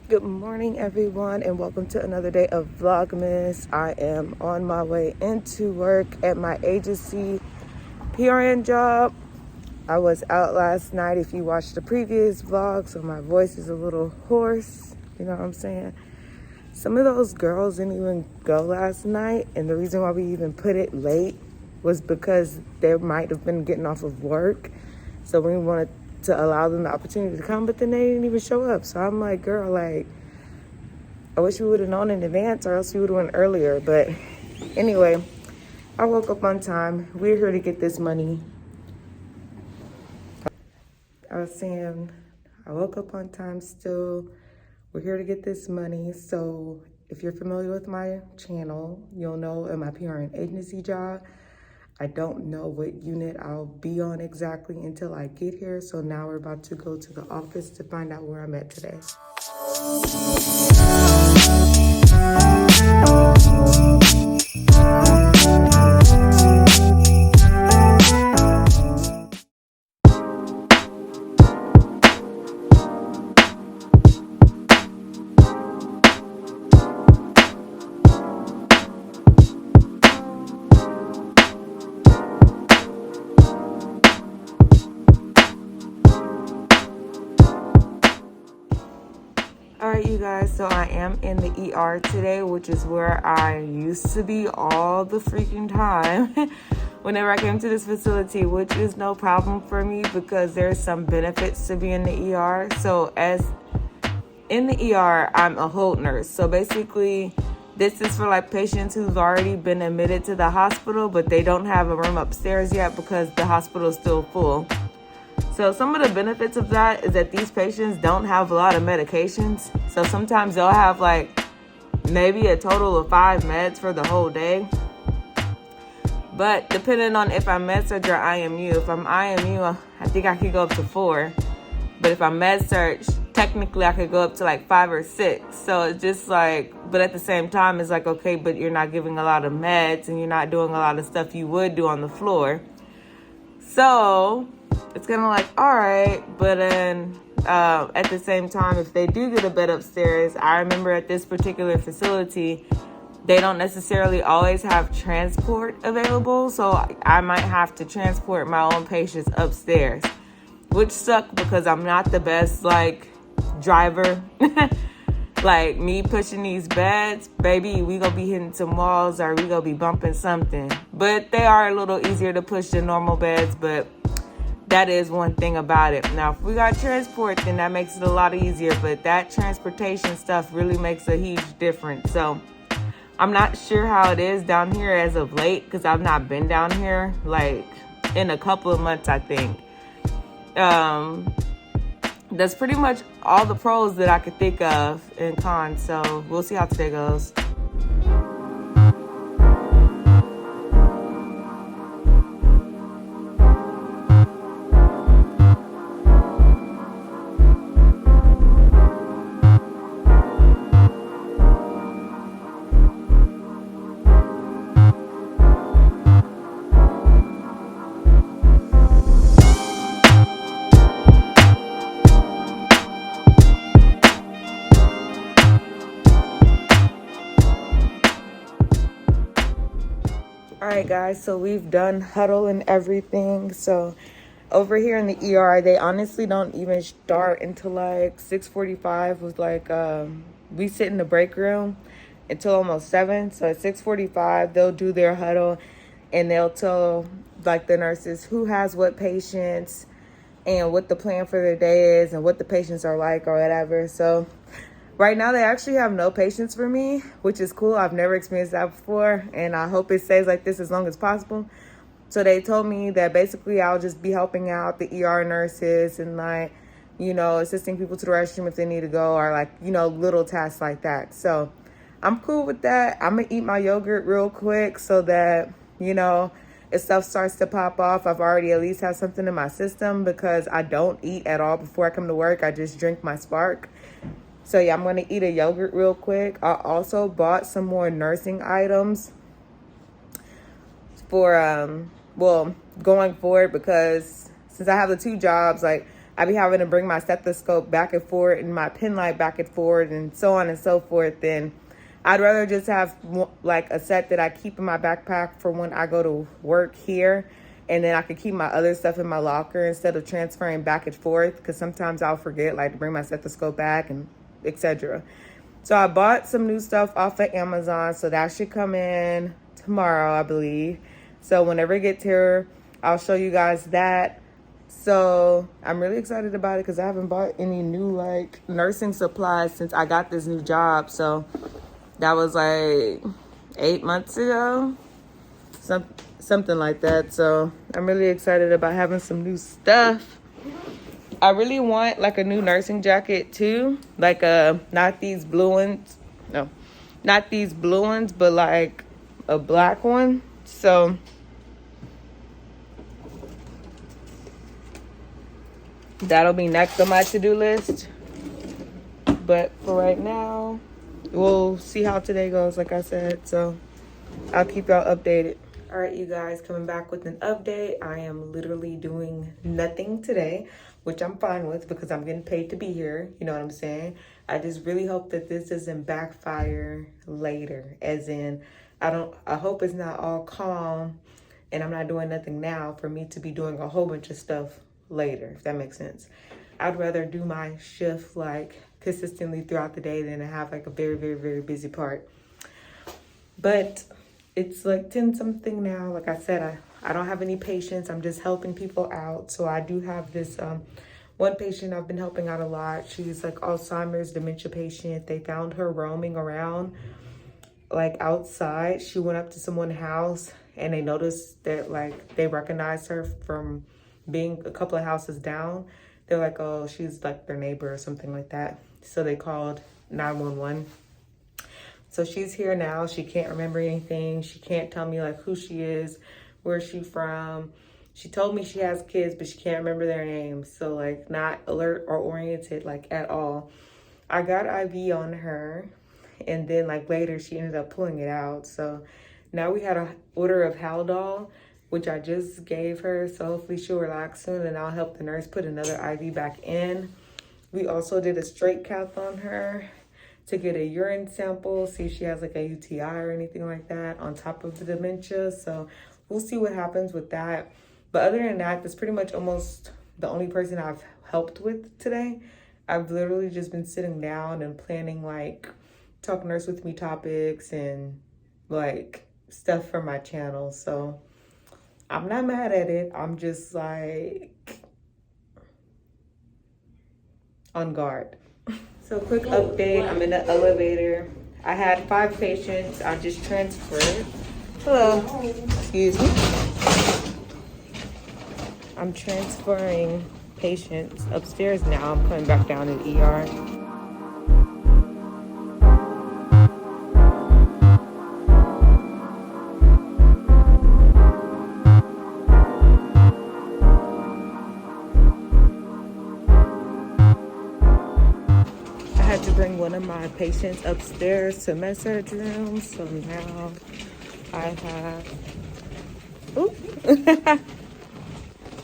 Good morning, everyone, and welcome to another day of Vlogmas. I am on my way into work at my agency PRN job. I was out last night if you watched the previous vlog, so my voice is a little hoarse, you know what I'm saying? Some of those girls didn't even go last night, and the reason why we even put it late was because they might have been getting off of work, so we wanted to allow them the opportunity to come, but then they didn't even show up. So I'm like, girl, like, I wish we would have known in advance, or else we would have went earlier. But anyway, I woke up on time. We're here to get this money. I was saying, I woke up on time still. We're here to get this money. So if you're familiar with my channel, you'll know in my PRN agency job, I don't know what unit I'll be on exactly until I get here. So now we're about to go to the office to find out where I'm at today. All right, you guys, so I am in the ER today, which is where I used to be all the freaking time whenever I came to this facility, which is no problem for me because there's some benefits to being in the ER. So as in the ER, I'm a hold nurse. So basically, this is for like patients who've already been admitted to the hospital, but they don't have a room upstairs yet because the hospital is still full. So some of the benefits of that is that these patients don't have a lot of medications. So sometimes they'll have like maybe a total of 5 meds for the whole day. But depending on if I'm med-surg or IMU, if I'm IMU, I think I could go up to 4. But if I'm med-surg, technically I could go up to like 5 or 6. So it's just like, but at the same time, it's like, okay, but you're not giving a lot of meds and you're not doing a lot of stuff you would do on the floor. So it's kind of like, all right, but then at the same time, if they do get a bed upstairs, I remember at this particular facility, they don't necessarily always have transport available. So I might have to transport my own patients upstairs, which sucked because I'm not the best, like, driver. Like, me pushing these beds, baby, we gonna be hitting some walls or we gonna be bumping something. But they are a little easier to push than normal beds, but that is one thing about it. Now, if we got transport, then that makes it a lot easier, but that transportation stuff really makes a huge difference. So I'm not sure how it is down here as of late because I've not been down here like in a couple of months, I think. That's pretty much all the pros that I could think of and cons. So we'll see how today goes. All right, guys, so we've done huddle and everything. So over here in the ER, they honestly don't even start until like 6:45 with like, we sit in the break room until almost 7. So at 6:45, they'll do their huddle and they'll tell like the nurses who has what patients and what the plan for the day is and what the patients are like or whatever. So right now, they actually have no patients for me, which is cool. I've never experienced that before, and I hope it stays like this as long as possible. So they told me that basically I'll just be helping out the ER nurses and like, you know, assisting people to the restroom if they need to go or like, you know, little tasks like that. So I'm cool with that. I'm going to eat my yogurt real quick so that, you know, if stuff starts to pop off, I've already at least have something in my system because I don't eat at all before I come to work. I just drink my Spark. So yeah, I'm going to eat a yogurt real quick. I also bought some more nursing items for, well, going forward because since I have the 2 jobs, like I be having to bring my stethoscope back and forth and my pen light back and forth and so on and so forth. Then I'd rather just have like a set that I keep in my backpack for when I go to work here. And then I could keep my other stuff in my locker instead of transferring back and forth, because sometimes I'll forget like to bring my stethoscope back and etc. So I bought some new stuff off of Amazon. So that should come in tomorrow, I believe. So whenever it gets here, I'll show you guys that. So I'm really excited about it because I haven't bought any new like nursing supplies since I got this new job. So that was like 8 months ago, something like that. So I'm really excited about having some new stuff. I really want like a new nursing jacket too, like not these blue ones, no, not these blue ones, but like a black one. So that'll be next on my to-do list. But for right now, we'll see how today goes, like I said. So I'll keep y'all updated. All right, you guys, coming back with an update. I am literally doing nothing today, which I'm fine with because I'm getting paid to be here. You know what I'm saying? I just really hope that this doesn't backfire later, as in I hope it's not all calm and I'm not doing nothing now for me to be doing a whole bunch of stuff later, if that makes sense. I'd rather do my shift like consistently throughout the day than to have like a very, very, very busy part. But it's like 10 something now. Like I said, I don't have any patients. I'm just helping people out. So I do have this one patient I've been helping out a lot. She's like Alzheimer's dementia patient. They found her roaming around like outside. She went up to someone's house and they noticed that like they recognized her from being a couple of houses down. They're like, oh, she's like their neighbor or something like that. So they called 911. So she's here now. She can't remember anything. She can't tell me like who she is, where she from. She told me she has kids, but she can't remember their names. So like not alert or oriented like at all. I got IV on her, and then like later she ended up pulling it out. So now we had an order of Haldol, which I just gave her. So hopefully she'll relax soon, and I'll help the nurse put another IV back in. We also did a straight cath on her to get a urine sample, see if she has like a UTI or anything like that on top of the dementia. So we'll see what happens with that. But other than that, that's pretty much almost the only person I've helped with today. I've literally just been sitting down and planning like Talk Nurse With Me topics and like stuff for my channel. So I'm not mad at it. I'm just like on guard. So quick update, I'm in the elevator. I had 5 patients, I just transferred. Hello, excuse me. I'm transferring patients upstairs now. I'm coming back down to the ER. One of my patients upstairs to med surg room, so now I have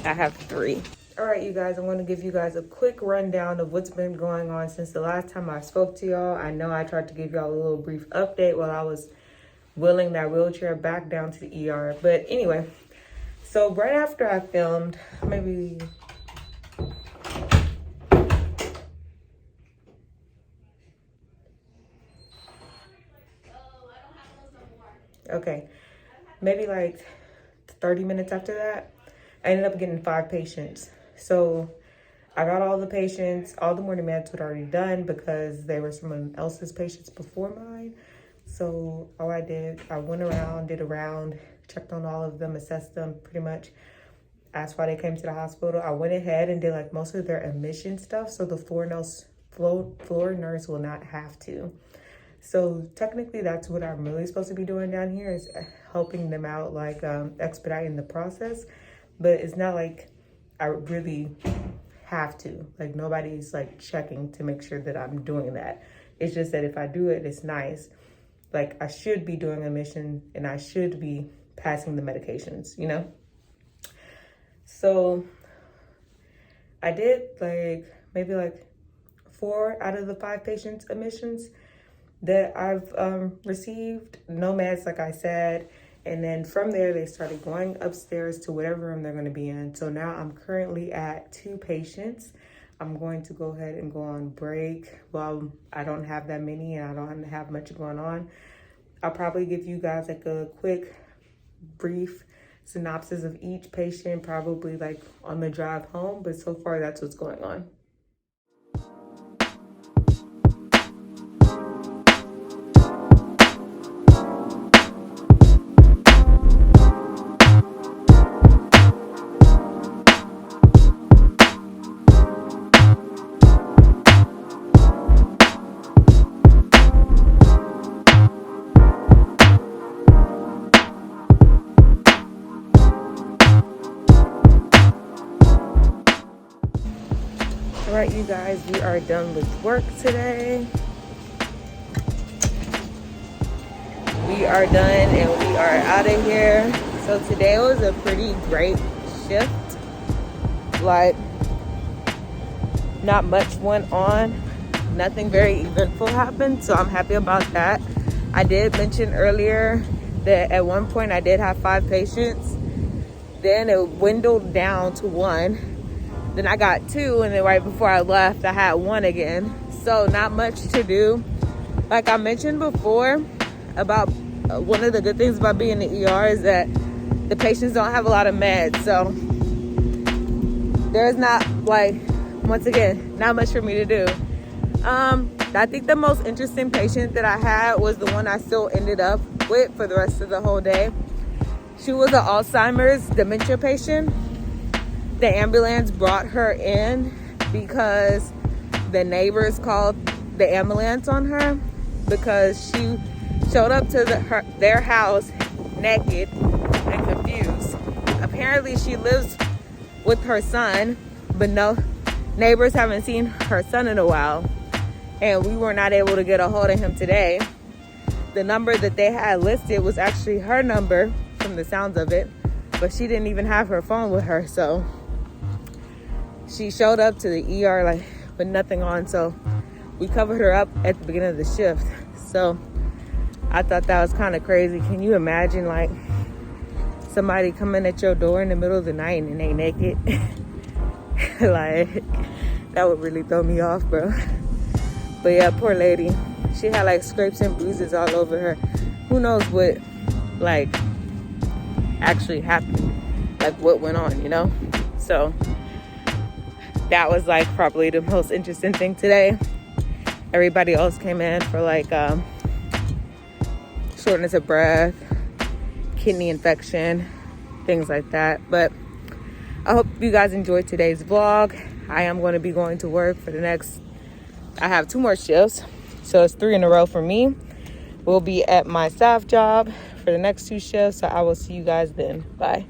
I have 3. All right, you guys, I'm going to give you guys a quick rundown of what's been going on since the last time I spoke to y'all. I know I tried to give y'all a little brief update while I was wheeling that wheelchair back down to the ER, but anyway, so right after I filmed, maybe okay, maybe like 30 minutes after that, I ended up getting 5 patients. So I got all the patients, all the morning meds were already done because they were someone else's patients before mine. So all I did, I went around, did a round, checked on all of them, assessed them pretty much, asked why they came to the hospital. I went ahead and did like most of their admission stuff, so the floor nurse will not have to. So technically that's what I'm really supposed to be doing down here, is helping them out, like expediting the process. But it's not like I really have to. Like nobody's like checking to make sure that I'm doing that. It's just that if I do it, it's nice. Like I should be doing admission and I should be passing the medications, you know? So I did like maybe like 4 out of the 5 patients' admissions that I've received. No meds, like I said. And then from there, they started going upstairs to whatever room they're going to be in. So now I'm currently at 2 patients. I'm going to go ahead and go on break. Well, I don't have that many and I don't have much going on. I'll probably give you guys like a quick, brief synopsis of each patient, probably like on the drive home. But so far, that's what's going on. All right, you guys, we are done with work today. We are done and we are out of here. So today was a pretty great shift. Like, not much went on. Nothing very eventful happened, so I'm happy about that. I did mention earlier that at one point I did have 5 patients. Then it dwindled down to 1. Then I got 2, and then right before I left, I had 1 again. So not much to do. Like I mentioned before, about one of the good things about being in the ER is that the patients don't have a lot of meds. So there's not, like, once again, not much for me to do. I think the most interesting patient that I had was the one I still ended up with for the rest of the whole day. She was an Alzheimer's dementia patient. The ambulance brought her in because the neighbors called the ambulance on her because she showed up to their house naked and confused. Apparently she lives with her son, but no neighbors haven't seen her son in a while, and we were not able to get a hold of him today. The number that they had listed was actually her number from the sounds of it, but she didn't even have her phone with her. So she showed up to the ER like with nothing on, so we covered her up at the beginning of the shift. So I thought that was kind of crazy. Can you imagine like somebody coming at your door in the middle of the night and they naked? Like, that would really throw me off, bro. But yeah, poor lady. She had like scrapes and bruises all over her. Who knows what like actually happened, like what went on, you know? So that was like probably the most interesting thing today. Everybody else came in for like shortness of breath, kidney infection, things like that. But I hope you guys enjoyed today's vlog. I am going to be going to work for the next, I have 2 more shifts, so it's 3 in a row for me. We'll be at my staff job for the next 2 shifts, so I will see you guys then. Bye.